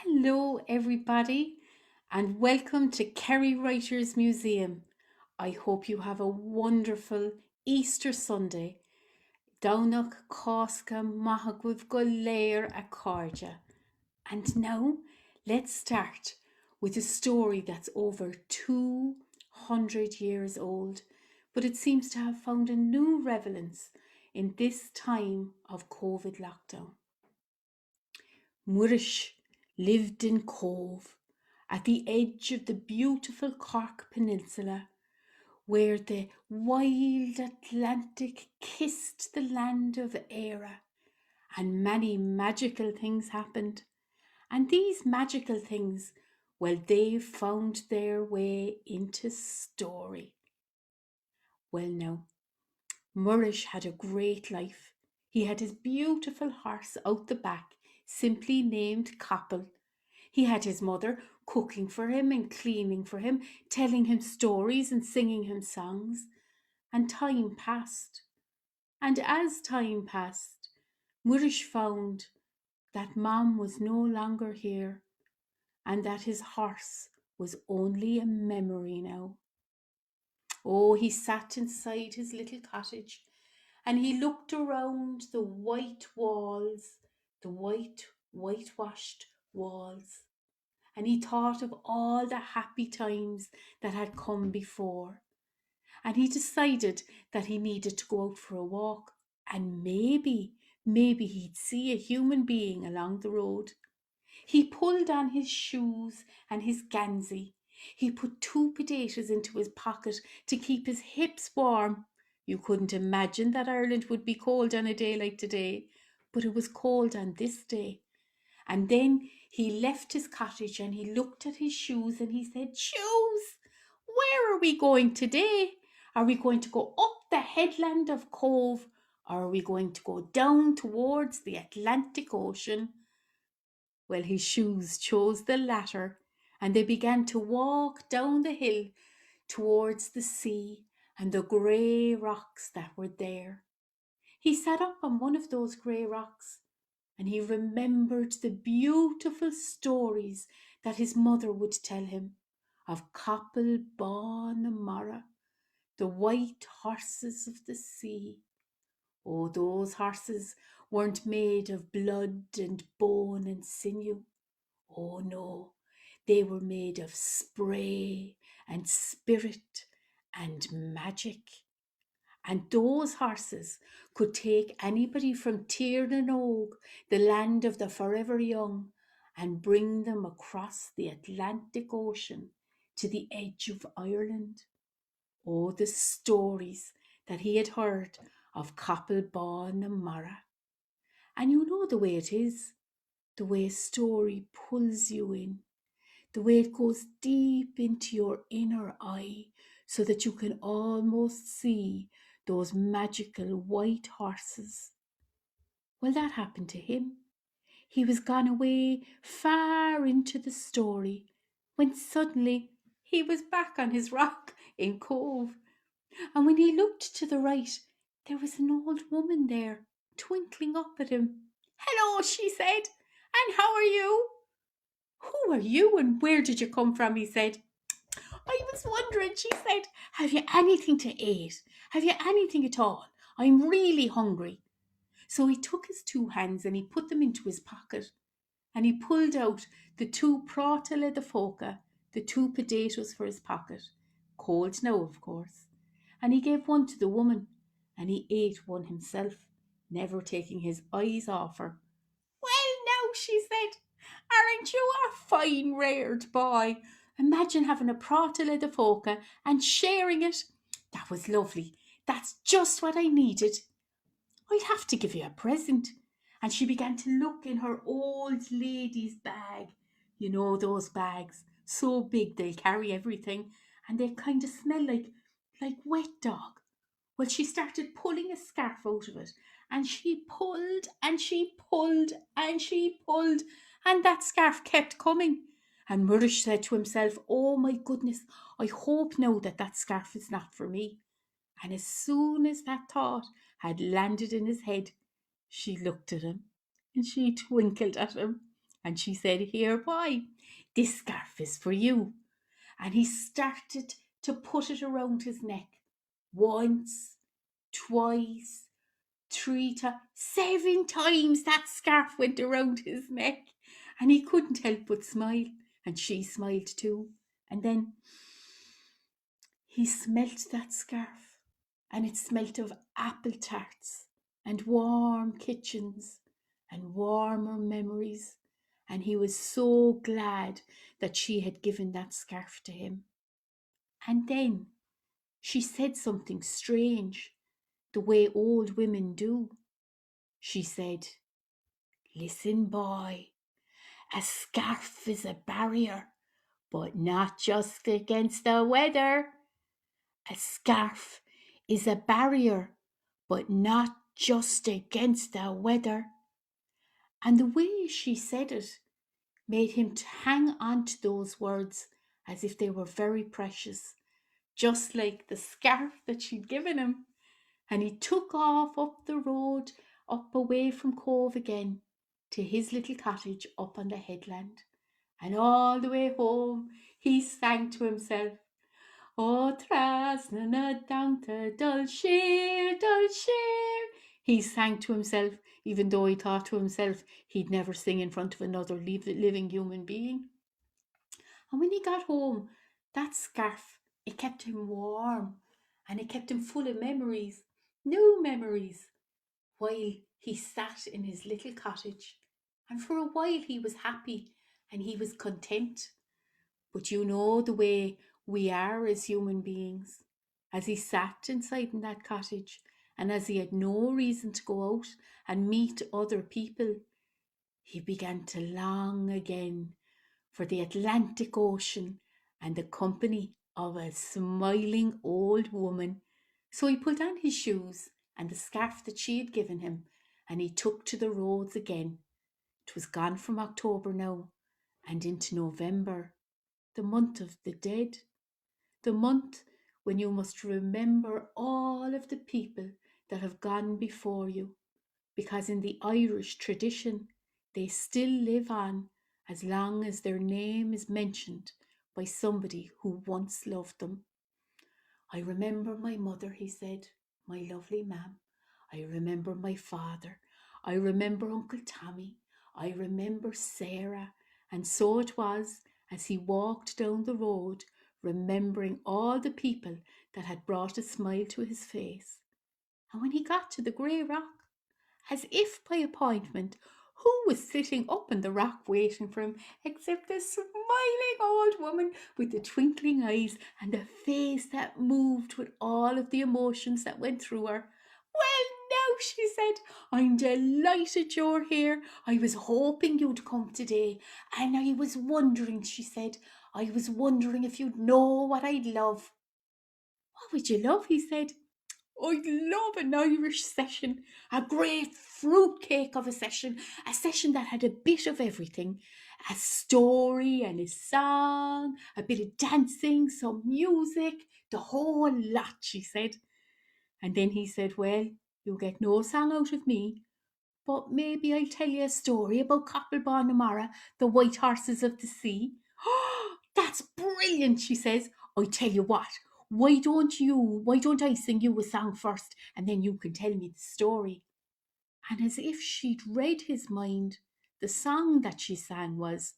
Hello, everybody, and welcome to Kerry Writers Museum. I hope you have a wonderful Easter Sunday. Downach Cosca Mahagwiv Golair Accordia. And now let's start with a story that's over 200 years old, but it seems to have found a new relevance in this time of COVID lockdown. Murish lived in Cove, at the edge of the beautiful Cork Peninsula, where the wild Atlantic kissed the land of Era, and many magical things happened. And these magical things, well, they found their way into story. Well, now, Murish had a great life. He had his beautiful horse out the back, simply named Capaill. He had his mother cooking for him and cleaning for him, telling him stories and singing him songs. And time passed. And as time passed, Murish found that Mom was no longer here and that his horse was only a memory now. Oh, he sat inside his little cottage and he looked around the white walls, the whitewashed walls, and he thought of all the happy times that had come before. And he decided that he needed to go out for a walk, and maybe he'd see a human being along the road. He pulled on his shoes and his gansey. He put two potatoes into his pocket to keep his hips warm. You couldn't imagine that Ireland would be cold on a day like today, but it was cold on this day. And then he left his cottage and he looked at his shoes and he said, "Shoes, where are we going today? Are we going to go up the headland of Cove, or are we going to go down towards the Atlantic Ocean?" Well, his shoes chose the latter, and they began to walk down the hill towards the sea and the grey rocks that were there. He sat up on one of those grey rocks and he remembered the beautiful stories that his mother would tell him of Capaill Bn Na Mara, the white horses of the sea. Oh, those horses weren't made of blood and bone and sinew. Oh no, they were made of spray and spirit and magic. And those horses could take anybody from Tirnanog, the land of the forever young, and bring them across the Atlantic Ocean to the edge of Ireland. Oh, the stories that he had heard of Capaill Bn Na Mara. And you know the way it is, the way a story pulls you in, the way it goes deep into your inner eye so that you can almost see those magical white horses. Well, that happened to him. He was gone away far into the story when suddenly he was back on his rock in Cove. And when he looked to the right, there was an old woman there, twinkling up at him. "Hello," she said, "and how are you?" "Who are you and where did you come from?" he said. "I was wondering," she said, "have you anything to eat? Have you anything at all? I'm really hungry." So he took his two hands and he put them into his pocket and he pulled out the two prátile de foca, the two potatoes for his pocket, cold now, of course, and he gave one to the woman and he ate one himself, never taking his eyes off her. "Well, now," she said, "aren't you a fine reared boy? Imagine having a prátile de foca and sharing it. That was lovely. That's just what I needed. I'd have to give you a present." And she began to look in her old lady's bag. You know those bags, so big they'll carry everything, and they kind of smell like wet dog. Well, she started pulling a scarf out of it, and she pulled and she pulled and she pulled, and that scarf kept coming. And Murish said to himself, "Oh my goodness, I hope now that scarf is not for me." And as soon as that thought had landed in his head, she looked at him and she twinkled at him And she said, "Here, boy, this scarf is for you." And he started to put it around his neck. Once, twice, three times, 7 times that scarf went around his neck. And he couldn't help but smile. And she smiled too. And then he smelt that scarf, and it smelt of apple tarts and warm kitchens and warmer memories. And he was so glad that she had given that scarf to him. And then she said something strange, the way old women do. She said, "Listen, boy, a scarf is a barrier, but not just against the weather. A scarf is a barrier, but not just against the weather." And the way she said it made him to hang on to those words as if they were very precious, just like the scarf that she'd given him. And he took off up the road, up away from Cove again, to his little cottage up on the headland. And all the way home he sang to himself, "O Trasna down to Dulshire, Dulshire." He sang to himself, even though he thought to himself he'd never sing in front of another living human being. And when he got home, that scarf, it kept him warm, and it kept him full of memories, new memories, while he sat in his little cottage. And for a while he was happy and he was content. But you know the way we are as human beings. As he sat inside in that cottage, and as he had no reason to go out and meet other people, he began to long again for the Atlantic Ocean and the company of a smiling old woman. So he put on his shoes and the scarf that she had given him, and he took to the roads again. 'Twas gone from October now, and into November, the month of the dead, the month when you must remember all of the people that have gone before you, because in the Irish tradition they still live on as long as their name is mentioned by somebody who once loved them. "I remember my mother," he said, "my lovely mam. I remember my father. I remember Uncle Tommy. I remember Sarah." And so it was, as he walked down the road, remembering all the people that had brought a smile to his face. And when he got to the grey rock, as if by appointment, who was sitting up on the rock waiting for him except the smiling old woman with the twinkling eyes and the face that moved with all of the emotions that went through her. "Well, now," she said, "I'm delighted you're here. I was hoping you'd come today, and I was wondering," she said, "I was wondering if you'd know what I'd love." "What would you love?" he said. "I'd love an Irish session, a great fruitcake of a session that had a bit of everything, a story and a song, a bit of dancing, some music, the whole lot," she said. And then he said, "Well, you'll get no song out of me, but maybe I'll tell you a story about Capaill Bn Na Mara, the white horses of the sea." "Oh, that's brilliant," she says. "I tell you what, why don't I sing you a song first, and then you can tell me the story?" And as if she'd read his mind, the song that she sang was,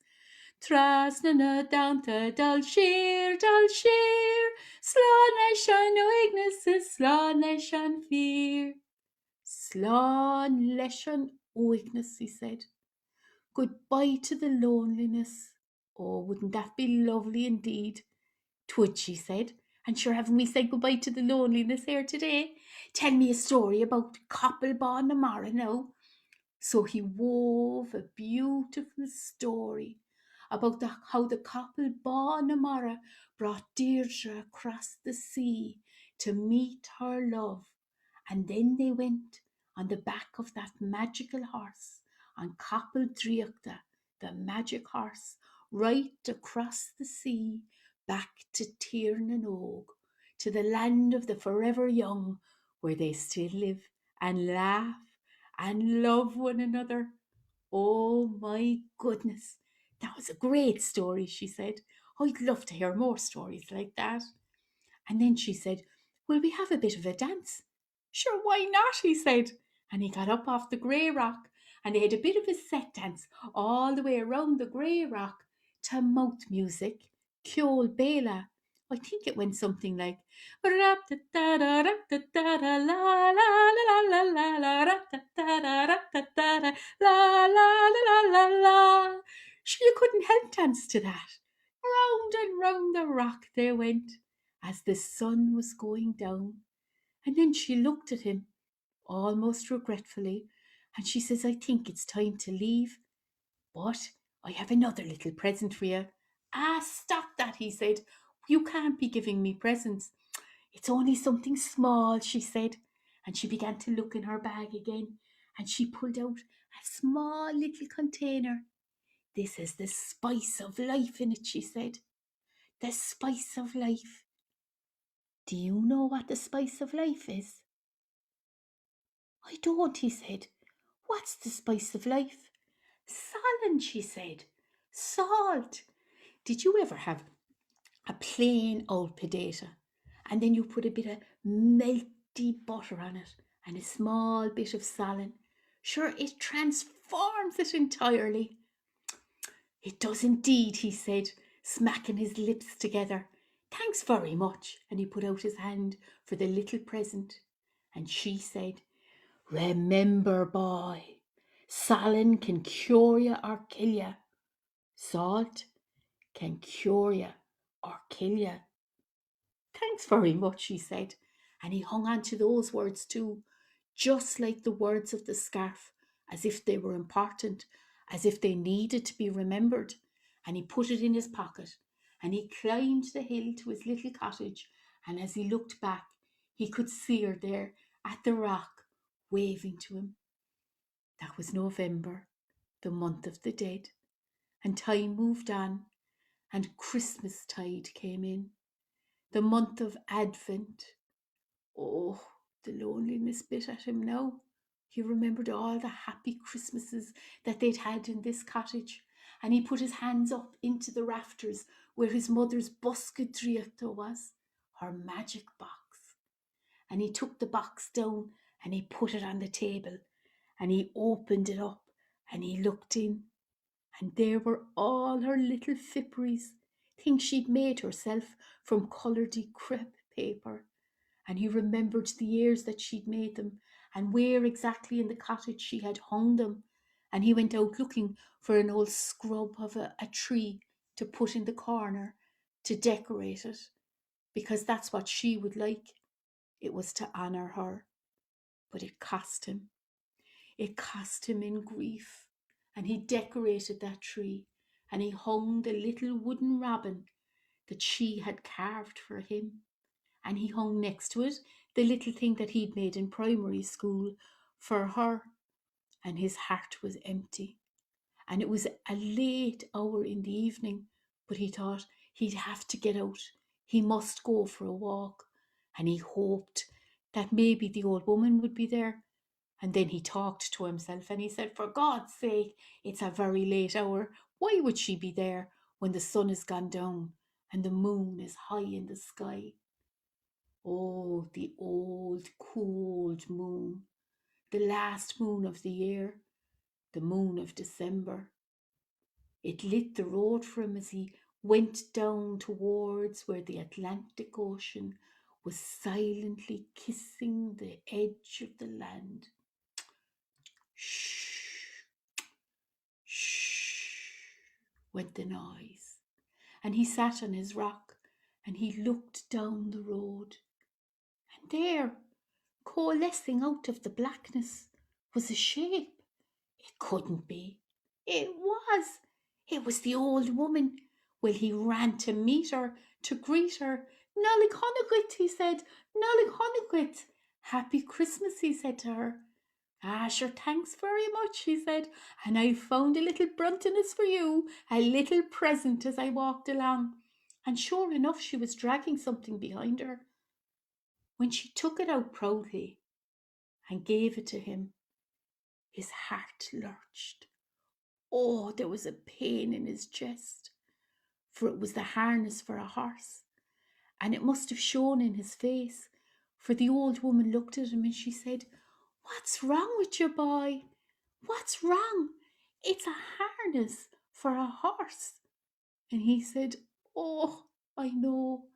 "Trasna down to Dulshire, Dulshire, Slán leis an uignas, Slán leis an fear." "Slán leis an uignas," he said. "Goodbye to the loneliness." "Oh, wouldn't that be lovely indeed?" "'Twould," she said. "And sure haven't we said goodbye to the loneliness here today? Tell me a story about Capaill Bn Na Mara now." So he wove a beautiful story about how the Capaill Bn Na Mara brought Deirdre across the sea to meet her love. And then they went on the back of that magical horse, on Capaill Driachta, the magic horse, right across the sea, back to Tirn and Og, to the land of the forever young, where they still live and laugh and love one another. Oh my goodness, that was a great story, she said. I'd love to hear more stories like that. And then she said, will we have a bit of a dance? Sure, why not? He said. And he got up off the grey rock and they had a bit of a set dance all the way around the grey rock to mouth music, Capaill Bn Na. I think it went something like She couldn't help dance to that. Round and round the rock they went as the sun was going down. And then she looked at him almost regretfully and she says, I think it's time to leave, but I have another little present for you. Ah, stop that, he said. You can't be giving me presents. It's only something small, she said. And she began to look in her bag again and she pulled out a small little container. This is the spice of life in it, she said. The spice of life. Do you know what the spice of life is? I don't, he said. What's the spice of life? Salt, she said. Salt. Did you ever have a plain old potato and then you put a bit of melty butter on it and a small bit of salt? Sure, it transforms it entirely. It does indeed, he said, smacking his lips together. Thanks very much. And he put out his hand for the little present. And she said, remember, boy, Salin can cure you or kill you. Salt can cure you or kill you. Thanks very much, he said. And he hung on to those words too, just like the words of the scarf, as if they were important, as if they needed to be remembered. And he put it in his pocket and he climbed the hill to his little cottage. And as he looked back, he could see her there at the rock, waving to him. That was November, the month of the dead, and time moved on, and Christmas tide came in, the month of Advent. Oh, the loneliness bit at him now. He remembered all the happy Christmases that they'd had in this cottage, and he put his hands up into the rafters where his mother's buskadriata was, her magic box. And he took the box down and he put it on the table, and he opened it up and he looked in, and there were all her little fipperies, things she'd made herself from coloured crepe paper. And he remembered the years that she'd made them and where exactly in the cottage she had hung them. And he went out looking for an old scrub of a tree to put in the corner to decorate it, because that's what she would like. It was to honour her. But it cost him. It cost him in grief. And he decorated that tree and he hung the little wooden robin that she had carved for him. And he hung next to it the little thing that he'd made in primary school for her. And his heart was empty. And it was a late hour in the evening, but he thought he'd have to get out. He must go for a walk. And he hoped that maybe the old woman would be there. And then he talked to himself and he said, for God's sake, it's a very late hour. Why would she be there when the sun has gone down and the moon is high in the sky? Oh, the old cold moon, the last moon of the year, the moon of December. It lit the road for him as he went down towards where the Atlantic Ocean was silently kissing the edge of the land. Shh, shh, went the noise. And he sat on his rock and he looked down the road. And there, coalescing out of the blackness, was a shape. It couldn't be. It was. It was the old woman. Well, he ran to meet her, to greet her. Nolly Connaught, he said. Nolly Connaught. Happy Christmas, he said to her. Ah, sure, thanks very much, he said. And I found a little bruntiness for you, a little present as I walked along. And sure enough, she was dragging something behind her. When she took it out proudly and gave it to him, his heart lurched. Oh, there was a pain in his chest, for it was the harness for a horse, and it must have shown in his face, for the old woman looked at him and she said, "What's wrong with you, boy? What's wrong? It's a harness for a horse." And he said, "Oh, I know,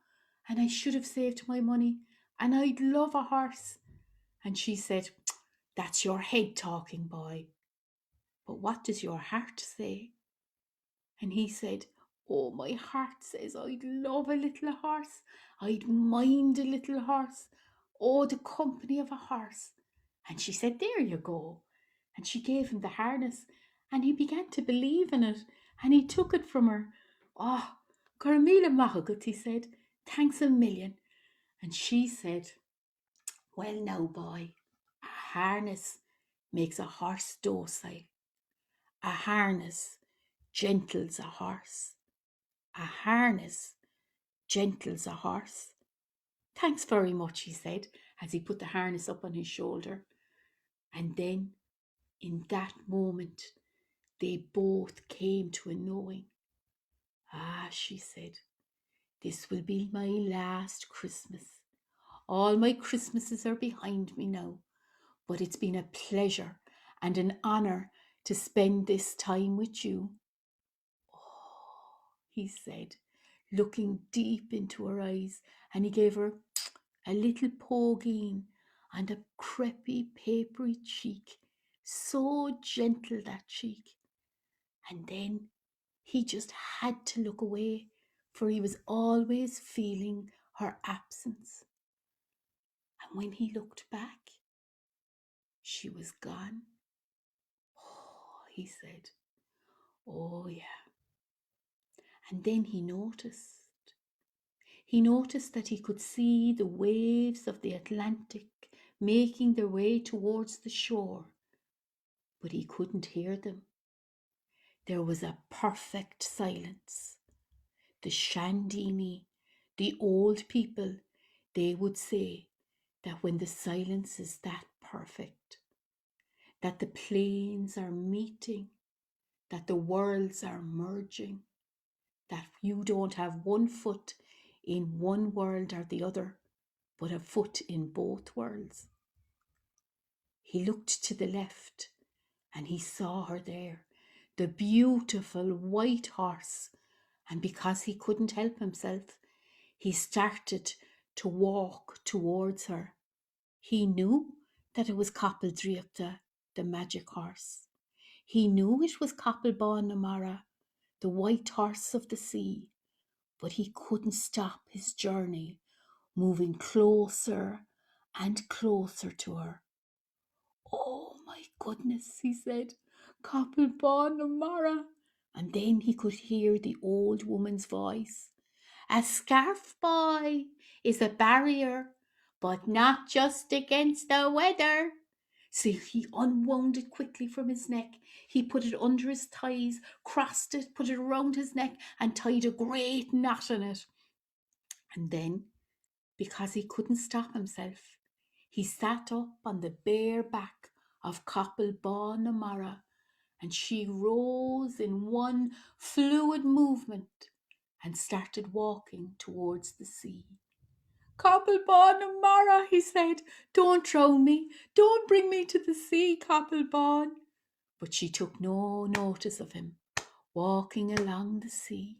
and I should have saved my money, and I'd love a horse." And she said, "That's your head talking, boy. But what does your heart say?" And he said, "Oh, my heart says I'd love a little horse. I'd mind a little horse. Oh, the company of a horse." And she said, "There you go." And she gave him the harness, and he began to believe in it, and he took it from her. "Oh, Carmela Mahagut," he said, "thanks a million." And she said, "Well, now, boy, a harness makes a horse docile. A harness gentles a horse. A harness gentles a horse." "Thanks very much," he said, as he put the harness up on his shoulder. And then, in that moment, they both came to a knowing. "Ah," she said, "this will be my last Christmas. All my Christmases are behind me now, but it's been a pleasure and an honour to spend this time with you." "Oh," he said, looking deep into her eyes, and he gave her a little pogging on the crepey, papery cheek, so gentle that cheek. And then he just had to look away, for he was always feeling her absence. And when he looked back, she was gone. "Oh," he said, "oh yeah." And then he noticed that he could see the waves of the Atlantic making their way towards the shore, but he couldn't hear them. There was a perfect silence. The Shandini, the old people, they would say that when the silence is that perfect, that the planes are meeting, that the worlds are merging, that you don't have one foot in one world or the other, but a foot in both worlds. He looked to the left and he saw her there, the beautiful white horse, and because he couldn't help himself, he started to walk towards her. He knew that it was Capaill Bn Na Mara, the magic horse. He knew it was Capaill Bn Na Mara, the white horse of the sea, but he couldn't stop his journey, moving closer and closer to her. "Oh my goodness," he said, "Capaill Bn Na Mara." And then he could hear the old woman's voice. "A scarf, boy, is a barrier, but not just against the weather." So he unwound it quickly from his neck. He put it under his thighs, crossed it, put it around his neck, and tied a great knot in it. And then, because he couldn't stop himself, he sat up on the bare back of Capaill Bn Na Mara, and she rose in one fluid movement and started walking towards the sea. "Capaill Bn Na Mara," he said, "don't drown me. Don't bring me to the sea, Capaill Bn." But she took no notice of him, walking along the sea.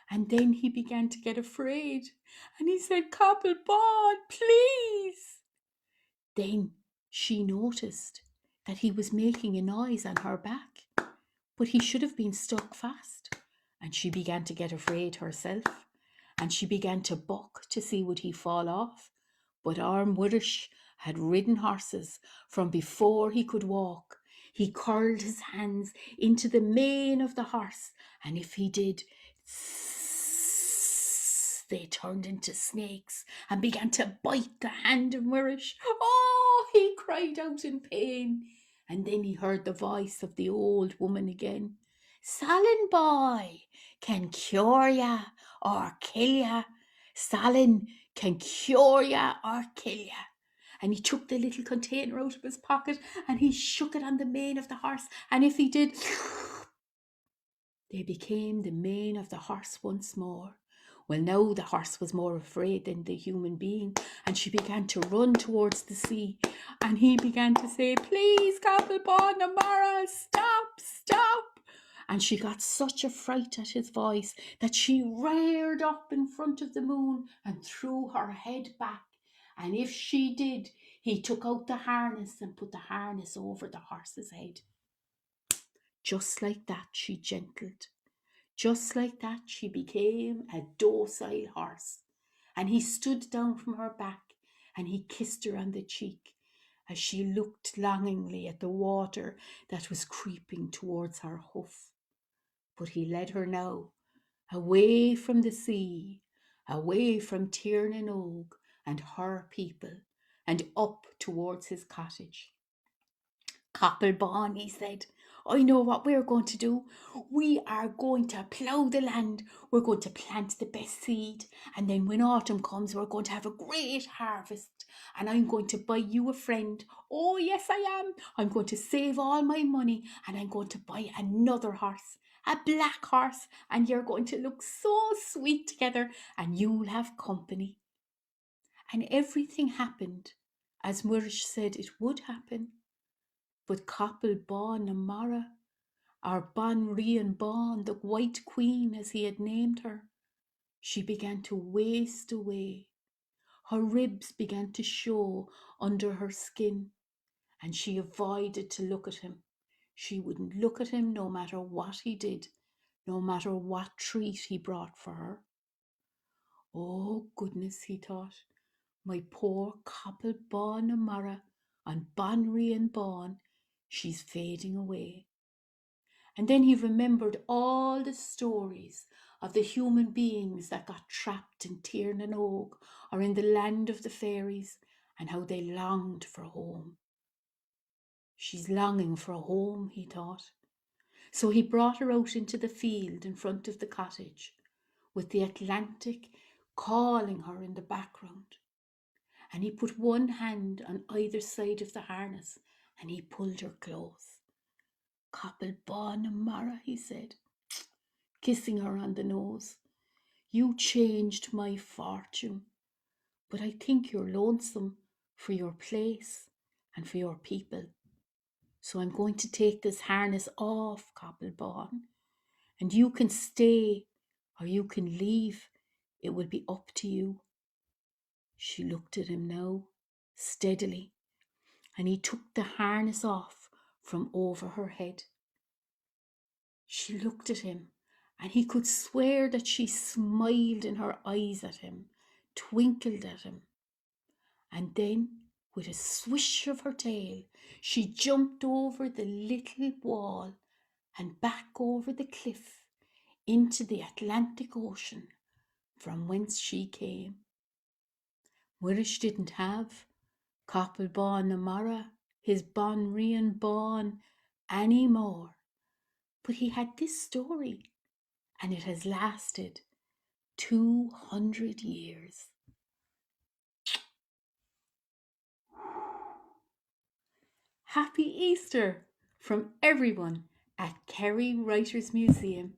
And then he began to get afraid, and he said, "Capaill Bn, please." Then she noticed that he was making a noise on her back, but he should have been stuck fast. And she began to get afraid herself, and she began to buck to see would he fall off. But Arm Woodish had ridden horses from before he could walk. He curled his hands into the mane of the horse, and if he did, they turned into snakes and began to bite the hand of Mirish. "Oh," he cried out in pain. And then he heard the voice of the old woman again. "Salin, boy, can cure ya or kill ya. Salin can cure ya or kill ya." And he took the little container out of his pocket and he shook it on the mane of the horse. And if he did, They became the mane of the horse once more. Well, now the horse was more afraid than the human being, and she began to run towards the sea. And he began to say, "Please, Capaill Bn Na Mara, stop, stop." And she got such a fright at his voice that she reared up in front of the moon and threw her head back. And if she did, he took out the harness and put the harness over the horse's head. Just like that, she gentled. Just like that, she became a docile horse. And he stood down from her back and he kissed her on the cheek as she looked longingly at the water that was creeping towards her hoof. But he led her now away from the sea, away from Tiernan Og and her people, and up towards his cottage. "Capaill Bn," he said, "I know what we're going to do. We are going to plough the land. We're going to plant the best seed. And then when autumn comes, we're going to have a great harvest. And I'm going to buy you a friend. Oh, yes, I am. I'm going to save all my money and I'm going to buy another horse, a black horse. And you're going to look so sweet together and you'll have company." And everything happened as Murish said it would happen. But Capaill Bn Na Mara, or Ban Rian Ban, the White Queen as he had named her, she began to waste away. Her ribs began to show under her skin, and she avoided to look at him. She wouldn't look at him no matter what he did, no matter what treat he brought for her. Oh goodness, he thought, my poor Capaill Bn Na Mara and Ban Rian Ban, she's fading away. And then he remembered all the stories of the human beings that got trapped in Tiernan Og or in the land of the fairies, and how they longed for home. She's longing for a home, he thought. So he brought her out into the field in front of the cottage, with the Atlantic calling her in the background. And he put one hand on either side of the harness and he pulled her close. "Capaill Bn Na Mara," he said, kissing her on the nose, "you changed my fortune, but I think you're lonesome for your place and for your people. So I'm going to take this harness off, Capaill Bn, and you can stay or you can leave. It will be up to you." She looked at him now, steadily, and he took the harness off from over her head. She looked at him, and he could swear that she smiled in her eyes at him, twinkled at him. And then, with a swish of her tail, she jumped over the little wall and back over the cliff into the Atlantic Ocean from whence she came. Murish didn't have Capaill Bn Na Mara, his Ban Rian Ban, any more, but he had this story, and it has lasted 200 years. Happy Easter from everyone at Kerry Writers Museum.